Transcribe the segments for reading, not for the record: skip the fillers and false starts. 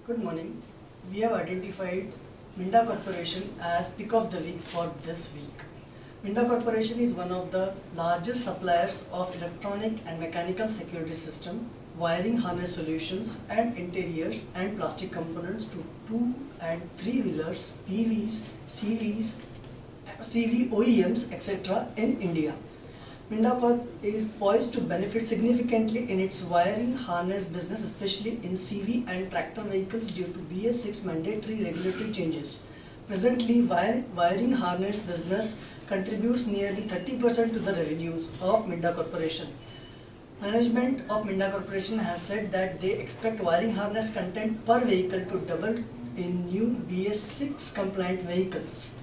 Good morning. We have identified Minda Corporation as pick of the week for this week. Minda Corporation is one of the largest suppliers of electronic and mechanical security system, wiring harness solutions and interiors and plastic components to 2 and 3 wheelers, PVs, CVs, CV OEMs, etc. in India. Minda Corp is poised to benefit significantly in its wiring harness business, especially in CV and tractor vehicles due to BS6 mandatory regulatory changes. Presently, wiring harness business contributes nearly 30% to the revenues of Minda Corporation. Management of Minda Corporation has said that they expect wiring harness content per vehicle to double in new BS6 compliant vehicles.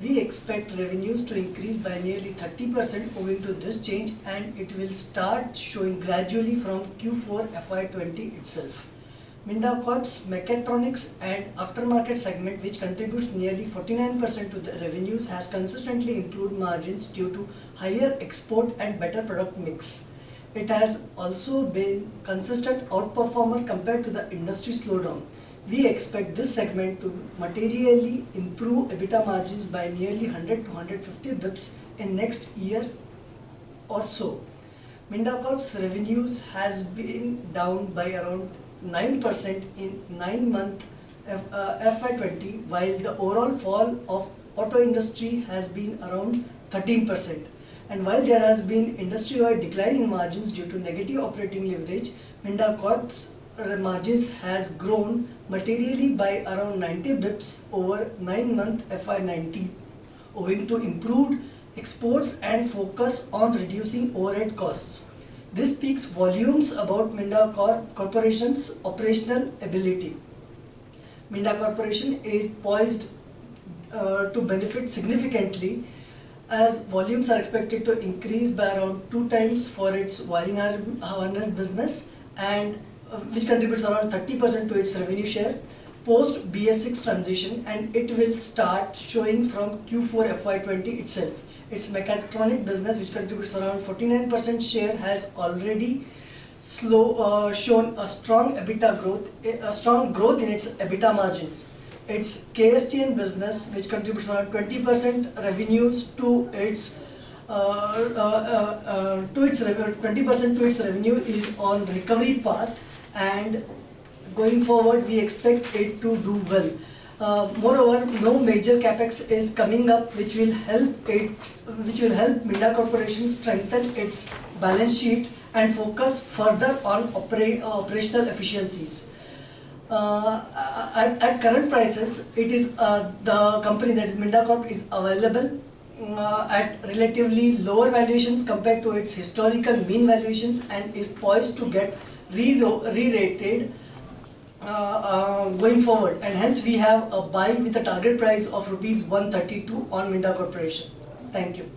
We expect revenues to increase by nearly 30% owing to this change, and it will start showing gradually from Q4 FY20 itself. Minda Corp's Mechatronics and aftermarket segment, which contributes nearly 49% to the revenues, has consistently improved margins due to higher export and better product mix. It has also been consistent outperformer compared to the industry slowdown. We expect this segment to materially improve EBITDA margins by nearly 100 to 150 bps in next year or so. Minda Corp's revenues has been down by around 9% in 9-month FY20, while the overall fall of auto industry has been around 13%. And while there has been industry-wide decline in margins due to negative operating leverage, Minda Corp's margins has grown materially by around 90 bps over 9-month FY19, owing to improved exports and focus on reducing overhead costs. This speaks volumes about Minda Corporation's operational ability. Minda Corporation is poised to benefit significantly as volumes are expected to increase by around 2 times for its wiring harness business, and which contributes around 30% to its revenue share post BS6 transition, and it will start showing from Q4 FY20 itself. Its Mechatronics business, which contributes around 49% share, has already shown a strong EBITDA growth, a strong growth in its EBITDA margins. Its KSTN business, which contributes around 20% revenues to its 20% to its revenue, is on recovery path, and going forward we expect it to do well. Moreover, no major capex is coming up, which will help Minda Corporation strengthen its balance sheet and focus further on operational efficiencies. At current prices, it is the company, that is Minda Corp, is available at relatively lower valuations compared to its historical mean valuations, and is poised to get re-rated going forward, and hence we have a buy with a target price of Rs 132 on Minda Corporation. Thank you.